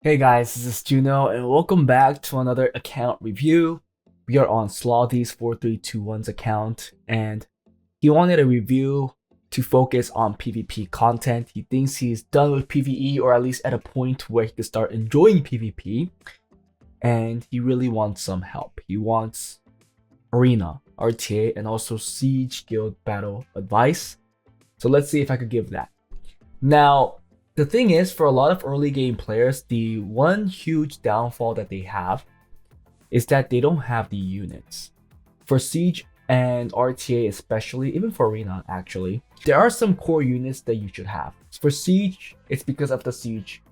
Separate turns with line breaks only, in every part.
Hey guys, this is Juno and welcome back to another account review. We are on Slothy's4321's account and he wanted a review to focus on PvP content. He thinks he's done with PvE or at least at a point where he can start enjoying PvP and he really wants some help. He wants Arena, RTA, and also Siege Guild Battle advice. So let's see if I could give that. Now, the thing is, for a lot of early game players, the one huge downfall that they have is that they don't have the units. For Siege and RTA especially, even for Arena actually, there are some core units that you should have. For Siege, it's because of the Siege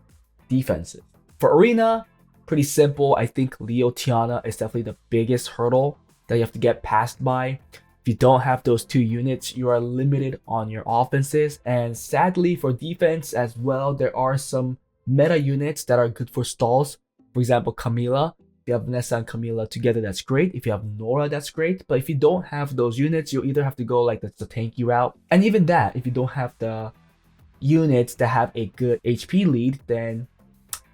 defenses. For Arena, pretty simple. I think Leo Tiana is definitely the biggest hurdle that you have to get past by. If you don't have those two units, you are limited on your offenses. And sadly for defense as well, there are some meta units that are good for stalls. For example, Camila. If you have Vanessa and Camila together, that's great. If you have Nora, that's great. But if you don't have those units, you'll either have to go like the tanky route. And even that, if you don't have the units that have a good HP lead, then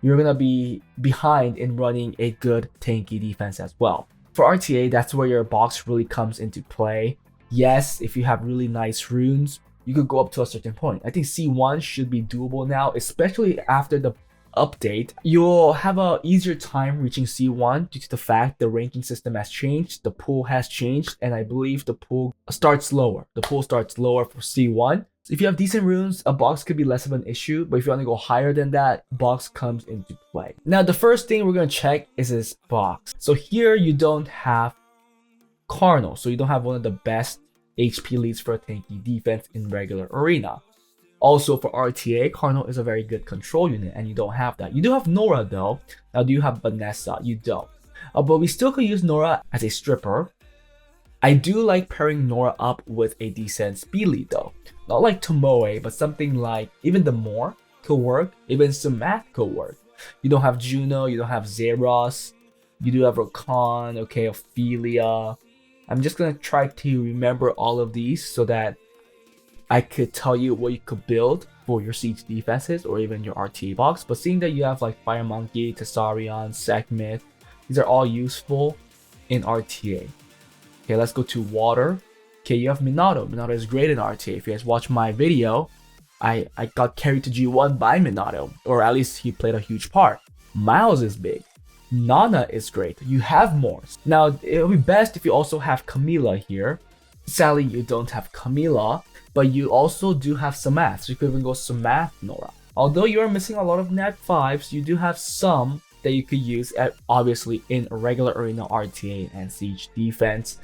you're gonna be behind in running a good tanky defense as well. For RTA, that's where your box really comes into play. Yes, if you have really nice runes, you could go up to a certain point. I think C1 should be doable now, especially after the update. You'll have a easier time reaching C1 due to the fact the ranking system has changed, the pool has changed, and I believe the pool starts lower. The pool starts lower for C1. So if you have decent runes, a box could be less of an issue, but if you want to go higher than that, box comes into play. Now, the first thing we're going to check is this box. So here you don't have Carnal, so you don't have one of the best HP leads for a tanky defense in regular arena. Also for RTA, Carnal is a very good control unit, and you don't have that. You do have Nora though. Now, do you have Vanessa? You don't. But we still could use Nora as a stripper. I do like pairing Nora up with a decent speed lead though. Not like Tomoe, but something like even the Moore could work, even Sumac could work. You don't have Juno, you don't have Zeros, you do have Rakan, okay, Ophelia. I'm just gonna try to remember all of these so that I could tell you what you could build for your Siege defenses or even your RTA box. But seeing that you have like Fire Monkey, Tessarion, Sekhmet, these are all useful in RTA. Okay, let's go to water. Okay, you have Minato. Minato is great in RTA. If you guys watch my video, I got carried to G1 by Minato, or at least he played a huge part. Miles is big. Nana is great. You have more. Now, it'll be best if you also have Camila here. Sadly, you don't have Camila, but you also do have Samath. So you could even go Samath Nora. Although you are missing a lot of Nat 5s, you do have some that you could use at, obviously in a regular arena RTA and Siege defense.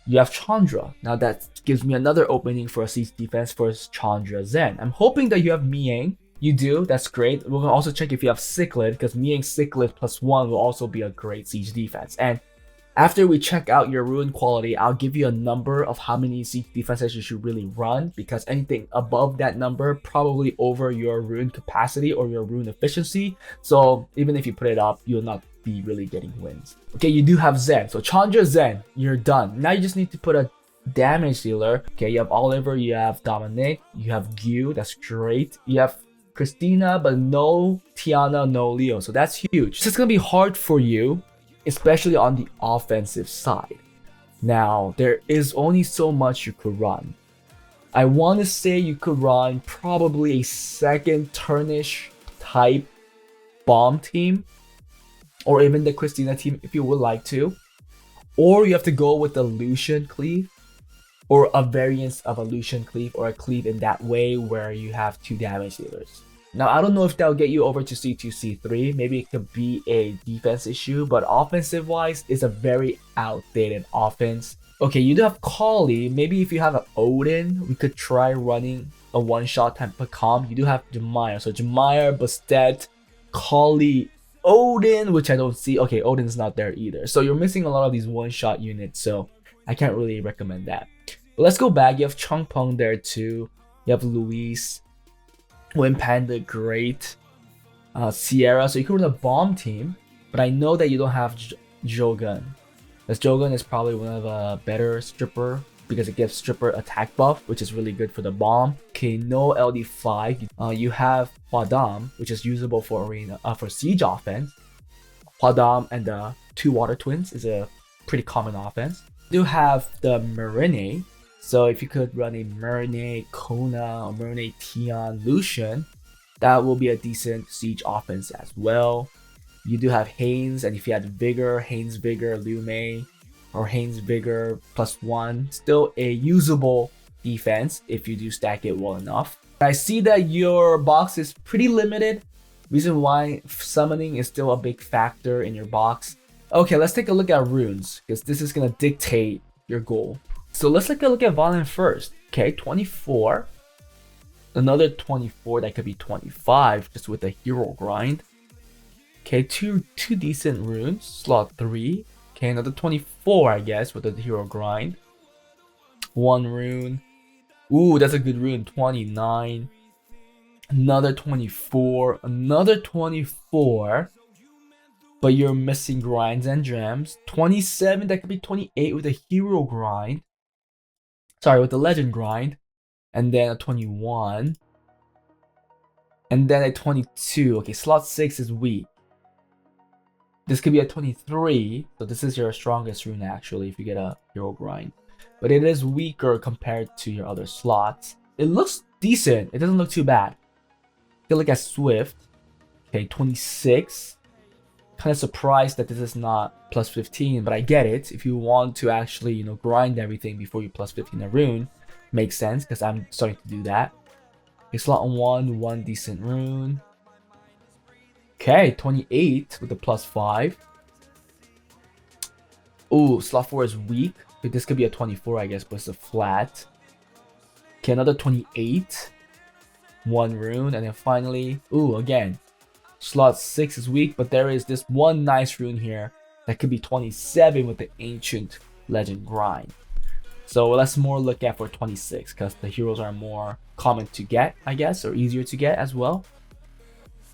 You have Chandra. Now that gives me another opening for a Siege defense for Chandra Zen. I'm hoping that you have Miang. You do, that's great. We're gonna also check if you have Cichlid, because Miang Cichlid +1 will also be a great Siege defense. And after we check out your rune quality, I'll give you a number of how many Siege defenses you should really run, because anything above that number probably over your rune capacity or your rune efficiency. So even if you put it up, you'll not be really getting wins. Okay, you do have Zen. So Chandra Zen, you're done. Now you just need to put a damage dealer. Okay, you have Oliver, you have Dominic, you have Gyu, that's great. You have Christina, but no Tiana, no Leo. So that's huge. It's just gonna be hard for you, especially on the offensive side. Now, there is only so much you could run. I want to say you could run probably a second turnish type bomb team, or even the Christina team if you would like to. Or you have to go with the Lucian cleave, or a variance of a Lucian cleave, or a cleave in that way where you have 2 damage dealers. Now, I don't know if that'll get you over to C2, C3. Maybe it could be a defense issue, but offensive-wise, it's a very outdated offense. Okay, you do have Kali. Maybe if you have an Odin, we could try running a one-shot type of comp. You do have Jemaya. So Jemaya, Bastet, Kali, Odin, which I don't see. Okay, Odin's not there either. So you're missing a lot of these one-shot units, so I can't really recommend that. But let's go back. You have Chung Peng there too. You have Luis. Wind Panda, great. Sierra, so you could run a bomb team, but I know that you don't have Jogan. As Jogan is probably one of a better stripper because it gives stripper attack buff, which is really good for the bomb. Okay, no LD5. You have Hwadam, which is usable for arena for siege offense. Hwadam and the 2 water twins is a pretty common offense. You do have the Marine, so if you could run a Marine Kona or Marine Tian Lucian, that will be a decent siege offense as well. You do have Haynes, and if you had Vigor, Haynes Vigor, Lume, or Haynes Vigor +1, still a usable defense if you do stack it well enough. I see that your box is pretty limited. Reason why summoning is still a big factor in your box. Okay, let's take a look at runes, because this is gonna dictate your goal. So let's take a look at Violent first. Okay, 24. Another 24, that could be 25, just with a hero grind. Okay, two decent runes. Slot 3. Okay, another 24, I guess, with the hero grind. 1 rune. Ooh, that's a good rune. 29. Another 24. Another 24. But you're missing grinds and gems. 27, that could be 28 with a hero grind. Sorry, with the legend grind. And then a 21. And then a 22. Okay, slot 6 is weak. This could be a 23. So this is your strongest rune actually if you get a hero grind. But it is weaker compared to your other slots. It looks decent. It doesn't look too bad. Take a look at Swift. Okay, 26. Kind of surprised that this is not +15, but I get it. If you want to actually, you know, grind everything before you +15 a rune, makes sense because I'm starting to do that. Okay, slot 1 decent rune. Okay, 28 with the +5. Ooh, slot 4 is weak. This could be a 24, I guess, but it's a flat. Okay, another 28. 1 rune, and then finally, ooh, again, slot 6 is weak, but there is this one nice rune here that could be 27 with the ancient legend grind. So let's more look at for 26 because the heroes are more common to get, I guess, or easier to get as well.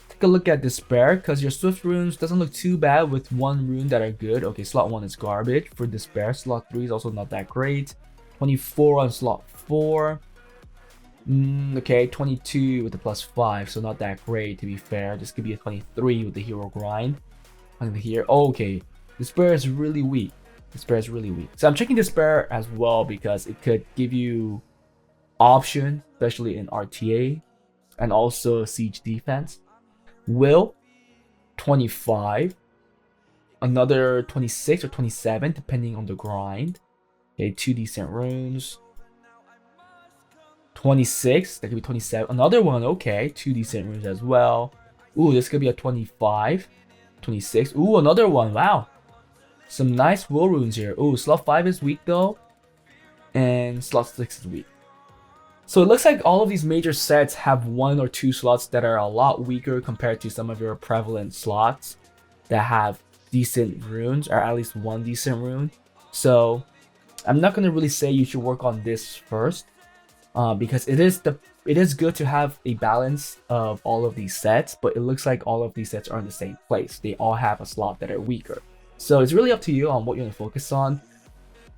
Take a look at Despair because your Swift runes doesn't look too bad with 1 rune that are good. Okay, slot 1 is garbage for Despair. Slot 3 is also not that great. 24 on slot 4. Okay, 22 with the +5, so not that great to be fair. This could be a 23 with the hero grind. And here, okay, Despair is really weak. Despair is really weak. So I'm checking Despair as well because it could give you option, especially in RTA, and also siege defense. Will, 25. Another 26 or 27, depending on the grind. Okay, 2 decent runes. 26, that could be 27. Another one, okay, 2 decent runes as well. Ooh, this could be a 25. 26. Ooh, another one, wow. Some nice will runes here. Ooh, slot 5 is weak though. And slot 6 is weak. So it looks like all of these major sets have 1 or 2 slots that are a lot weaker compared to some of your prevalent slots that have decent runes, or at least 1 decent rune. So I'm not going to really say you should work on this first. Because it is good to have a balance of all of these sets, but it looks like all of these sets are in the same place. They all have a slot that are weaker. So it's really up to you on what you want to focus on.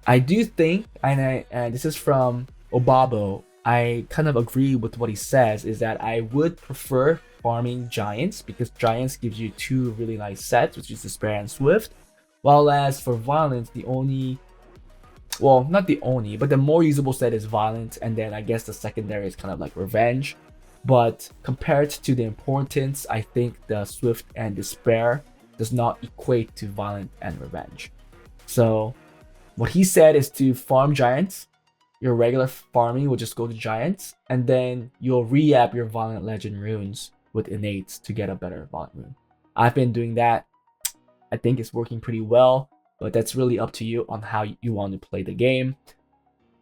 I do think, and this is from Obabo, I kind of agree with what he says, is that I would prefer farming Giants because Giants gives you 2 really nice sets, which is Despair and Swift. While as for Violence, the only, well, not the only, but the more usable set is Violent, and then I guess the secondary is kind of like Revenge. But compared to the importance, I think the Swift and Despair does not equate to Violent and Revenge. So what he said is to farm Giants. Your regular farming will just go to Giants, and then you'll re-app your Violent Legend runes with Innates to get a better Violent rune. I've been doing that. I think it's working pretty well, but that's really up to you on how you want to play the game.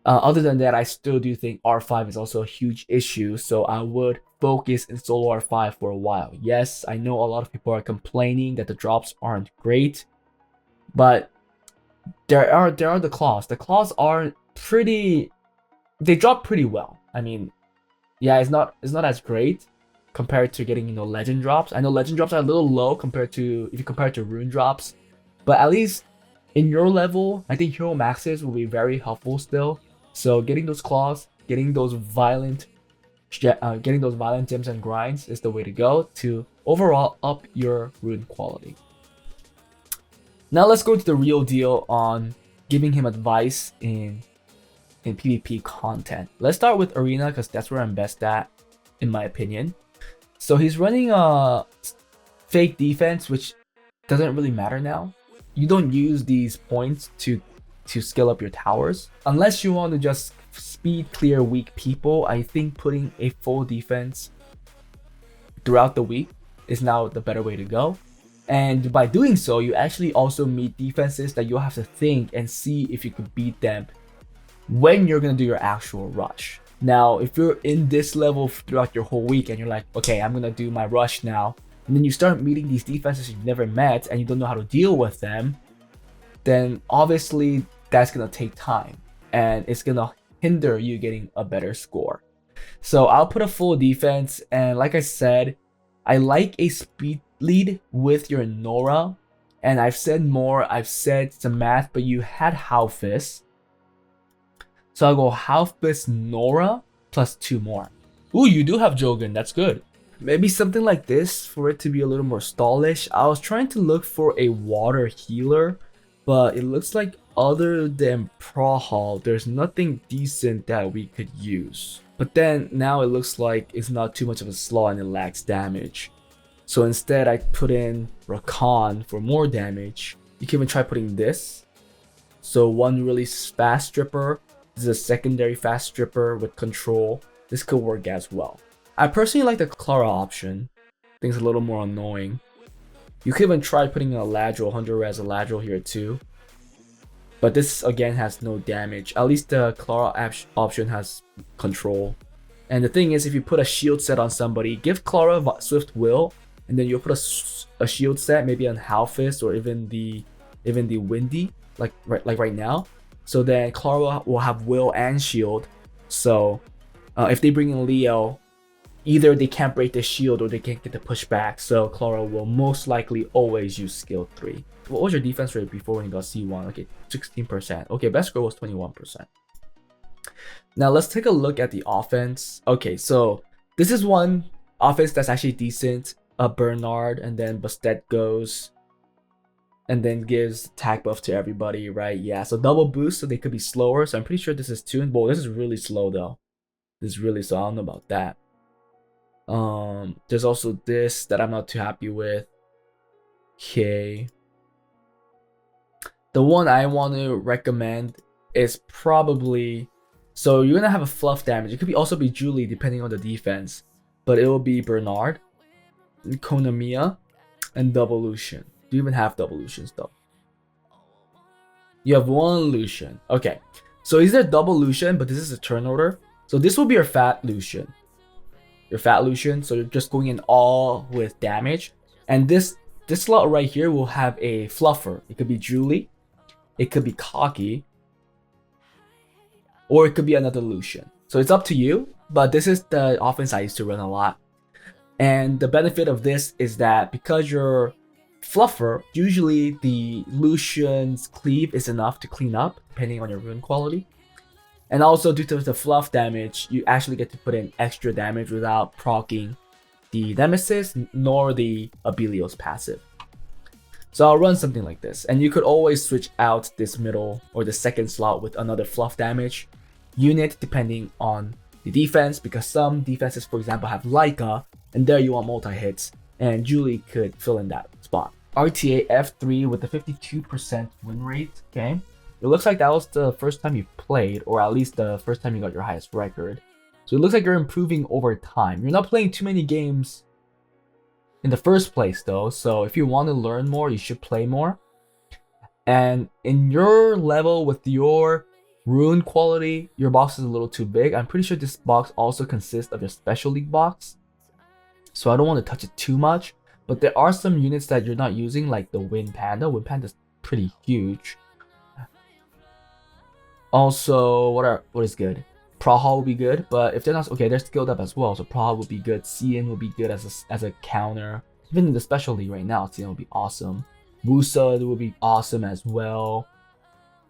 Other than that, I still do think R5 is also a huge issue, so I would focus in solo R5 for a while. Yes, I know a lot of people are complaining that the drops aren't great, but there are the claws. The claws are pretty, they drop pretty well. I mean, yeah, it's not as great compared to getting, you know, legend drops. I know legend drops are a little low compared to, if you compare it to rune drops, but at least in your level, I think hero maxes will be very helpful still. So getting those claws, getting those violent gems and grinds is the way to go to overall up your rune quality. Now let's go to the real deal on giving him advice in PvP content. Let's start with Arena because that's where I'm best at, in my opinion. So he's running a fake defense, which doesn't really matter now. You don't use these points to skill up your towers unless you want to just speed clear weak people. I think putting a full defense throughout the week is now the better way to go. And by doing so, you actually also meet defenses that you'll have to think and see if you could beat them when you're gonna do your actual rush. Now, if you're in this level throughout your whole week and you're like, okay, I'm gonna do my rush now, and then you start meeting these defenses you've never met and you don't know how to deal with them, then obviously that's gonna take time and it's gonna hinder you getting a better score. So I'll put a full defense, and like I said, I like a speed lead with your Nora, and I've said some math, but you had Halfist. So I'll go Halfist Nora plus 2 more. Ooh, you do have Jogan, that's good. Maybe something like this for it to be a little more stallish. I was trying to look for a water healer, but it looks like other than Prahal, there's nothing decent that we could use. But then now it looks like it's not too much of a slaw and it lacks damage. So instead I put in Rakan for more damage. You can even try putting this. So one really fast stripper. This is a secondary fast stripper with control. This could work as well. I personally like the Clara option. I think it's a little more annoying. You could even try putting a Ladril, 100 res a Ladril here too. But this again has no damage. At least the Clara option has control. And the thing is, if you put a shield set on somebody, give Clara Swift Will, and then you'll put a shield set maybe on Halfist or even the Windy, like right now. So then Clara will have Will and Shield. So if they bring in Leo, either they can't break the shield or they can't get the pushback. So Clara will most likely always use skill 3. What was your defense rate before when you got C1? Okay, 16%. Okay, best score was 21%. Now let's take a look at the offense. Okay, so this is one offense that's actually decent. Bernard, and then Bastet goes and then gives attack buff to everybody, right? Yeah, so double boost, so they could be slower. So I'm pretty sure this is tuned. Well, this is really slow though. This is really slow. I don't know about that. There's also this that I'm not too happy with. Okay. The one I want to recommend is probably, so you're gonna have a fluff damage. It could also be Julie depending on the defense, but it will be Bernard, Konamiya, and Double Lucian. Do you even have Double Lucians though? You have one Lucian. Okay, so is there Double Lucian, but this is a turn order. So this will be your Fat Lucian. Your Fat Lucian. So you're just going in all with damage. And this slot right here will have a fluffer. It could be Julie. It could be Cocky. Or it could be another Lucian. So it's up to you. But this is the offense I used to run a lot. And the benefit of this is that because you're fluffer, usually the Lucian's cleave is enough to clean up, depending on your rune quality. And also due to the fluff damage, you actually get to put in extra damage without proccing the Nemesis nor the Abelios passive. So I'll run something like this, and you could always switch out this middle or the second slot with another fluff damage unit depending on the defense, because some defenses, for example, have Leica, and there you want multi-hits, and Julie could fill in that spot. RTA F3 with the 52% win rate, okay? It looks like that was the first time you played, or at least the first time you got your highest record. So it looks like you're improving over time. You're not playing too many games in the first place though, so if you want to learn more, you should play more. And in your level with your rune quality, your box is a little too big. I'm pretty sure this box also consists of your special league box, so I don't want to touch it too much. But there are some units that you're not using, like the Wind Panda. Wind Panda is pretty huge. Also, what is good? Prahal will be good, but if they're not, okay, they're skilled up as well, so Prahal will be good. Cian will be good as a counter. Even in the special league right now, Cian will be awesome. Wusa will be awesome as well.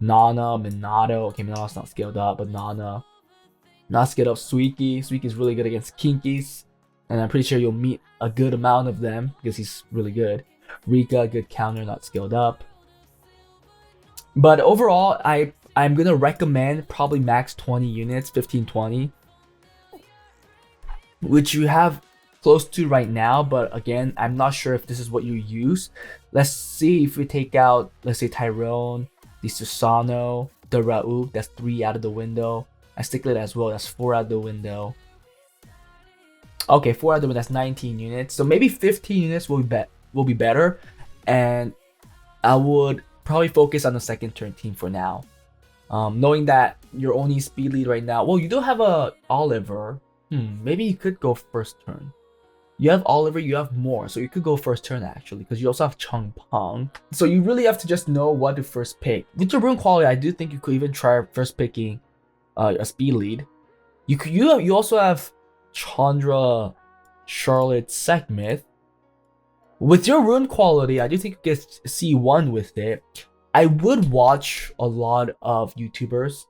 Nana, Minato. Okay, Minato's not scaled up, but Nana. Not scaled up. Suiki. Suiki's really good against Kinkies. And I'm pretty sure you'll meet a good amount of them because he's really good. Rika, good counter, not scaled up. But overall, I'm gonna recommend probably max 20 units, 15, 20, which you have close to right now. But again, I'm not sure if this is what you use. Let's see if we take out, let's say Tyrone, the Susano, the Rauk, that's 3 out of the window. I stick it as well, that's 4 out of the window. Okay, 4 out of the window, that's 19 units. So maybe 15 units will be better. And I would probably focus on the second turn team for now. Knowing that your only speed lead right now, well, you do have a Oliver. Maybe you could go first turn. You have Oliver, you have more, so you could go first turn actually, because you also have Chung Peng. So you really have to just know what to first pick. With your rune quality, I do think you could even try first picking a speed lead. You also have Chandra, Charlotte, Sekhmith. With your rune quality, I do think you get C1 with it. I would watch a lot of YouTubers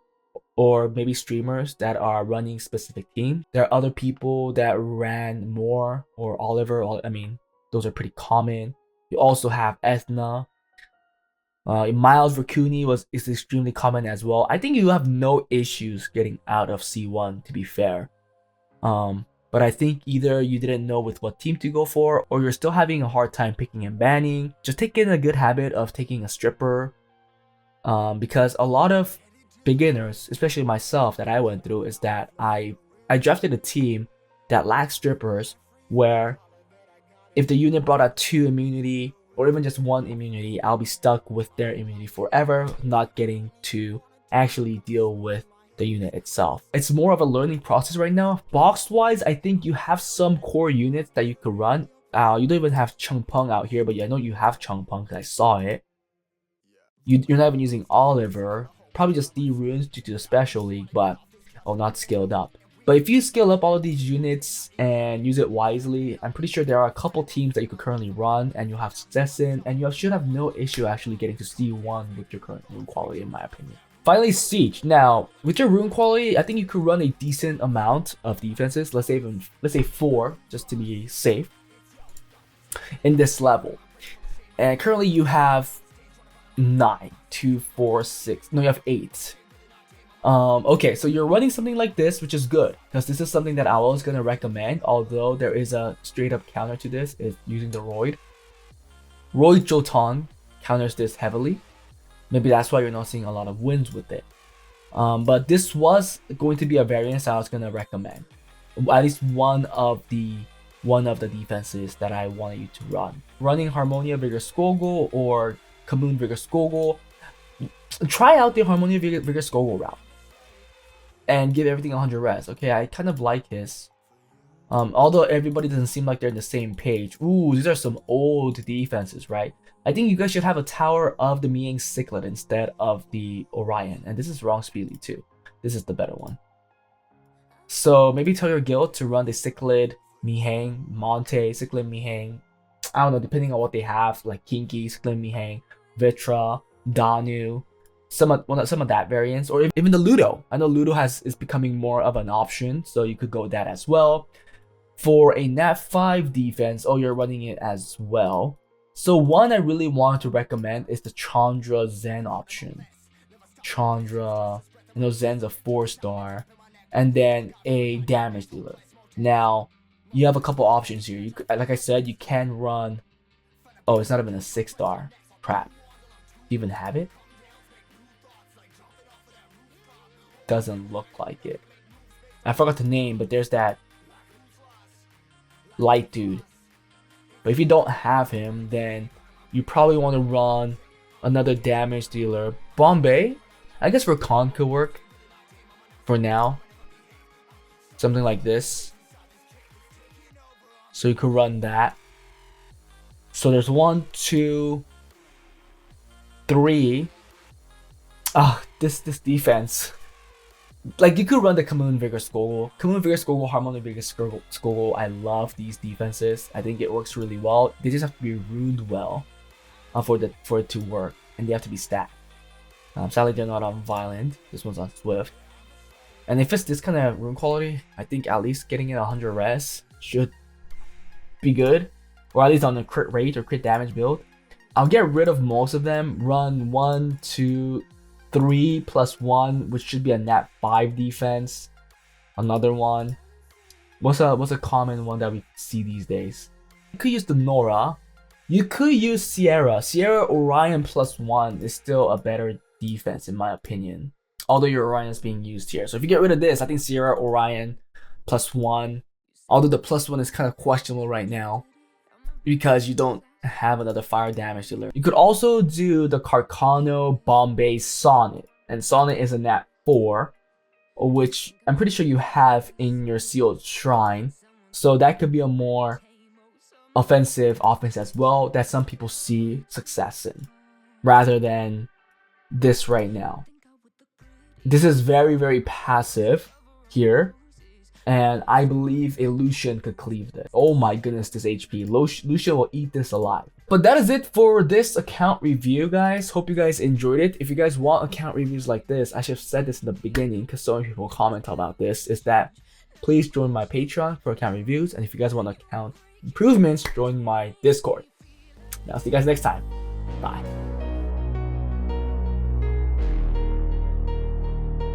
or maybe streamers that are running specific teams. There are other people that ran more, or Oliver. I mean, those are pretty common. You also have Ethna. Miles Raccoony is extremely common as well. I think you have no issues getting out of C1, to be fair. But I think either you didn't know with what team to go for, or you're still having a hard time picking and banning. Just take in a good habit of taking a stripper, because a lot of beginners, especially myself, that I went through is that I drafted a team that lacks strippers, where if the unit brought out 2 immunity or even just 1 immunity, I'll be stuck with their immunity forever, not getting to actually deal with the unit itself. It's more of a learning process right now. Box wise, I think you have some core units that you could run. You don't even have Chung Peng out here, but yeah, I know you have Chung Peng because I saw it. You're not even using Oliver. Probably just D runes due to the special league, but not scaled up. But if you scale up all of these units and use it wisely, I'm pretty sure there are a couple teams that you could currently run and you'll have success in, and you should have no issue actually getting to C1 with your current rune quality, in my opinion. Finally, Siege. Now, with your rune quality, I think you could run a decent amount of defenses. Let's say 4, just to be safe, in this level. And currently you have 9, 2, 4, 6. No, you have 8. Okay, so you're running something like this, which is good, because this is something that I was gonna recommend. Although there is a straight up counter to this, is using the Royd. Royd Jotan counters this heavily. Maybe that's why you're not seeing a lot of wins with it. But this was going to be a variance I was gonna recommend. At least one of the defenses that I wanted you to run. Running Harmonia Vigor Skogul or Kamoon Vigor Skogul. Try out the Harmonia Vigor Skogul route and give everything 100 res. Okay, I kind of like his. Although everybody doesn't seem like they're on the same page. Ooh, these are some old defenses, right? I think you guys should have a Tower of the Miang Cichlid instead of the Orion. And this is wrong speedly too. This is the better one. So maybe tell your guild to run the Cichlid, Mihang, Monte, Cichlid, Mihang. I don't know, depending on what they have, like Kinky, Cichlid, Mihang, Vitra, Danu, some of that variants, or even the Ludo. I know Ludo is becoming more of an option, so you could go with that as well. For a Nat 5 defense, you're running it as well. So one I really want to recommend is the Chandra Zen option. Chandra, Zen's a 4-star, and then a damage dealer. Now, you have a couple options here. You could, like I said, you can run. Oh, it's not even a 6-star. Crap. Do you even have it? Doesn't look like it. I forgot the name, but there's that light dude. But if you don't have him, then you probably want to run another damage dealer. Bombay, I guess Rakan could work for now. Something like this. So you could run that. So there's 1, 2, 3. This defense. Like, you could run the Kamoon Vigor Skogul. Kamoon Vigor Skogul, Harmonia Vigor Skogul. I love these defenses. I think it works really well. They just have to be runed well for it to work. And they have to be stacked. Sadly, they're not on Violent. This one's on Swift. And if it's this kind of rune quality, I think at least getting it 100 res should be good. Or at least on the crit rate or crit damage build. I'll get rid of most of them. Run 1, 2, 3 plus 1, which should be a nat 5 defense. Another one. What's a common one that we see these days? You could use the Nora. You could use Sierra. Sierra Orion plus 1 is still a better defense in my opinion. Although your Orion is being used here. So if you get rid of this, I think Sierra Orion plus 1. Although the plus 1 is kind of questionable right now because you don't have another fire damage to learn. You could also do the Carcano Bombay Sonnet. And Sonnet is a nat 4, which I'm pretty sure you have in your sealed shrine. So that could be a more offensive offense as well that some people see success in, rather than this right now. This is very, very passive here. And I believe a Lucian could cleave this. Oh my goodness, this HP. Lucian will eat this alive. But that is it for this account review, guys. Hope you guys enjoyed it. If you guys want account reviews like this, I should have said this in the beginning because so many people comment about this, is that please join my Patreon for account reviews. And if you guys want account improvements, join my Discord. Now, see you guys next time. Bye.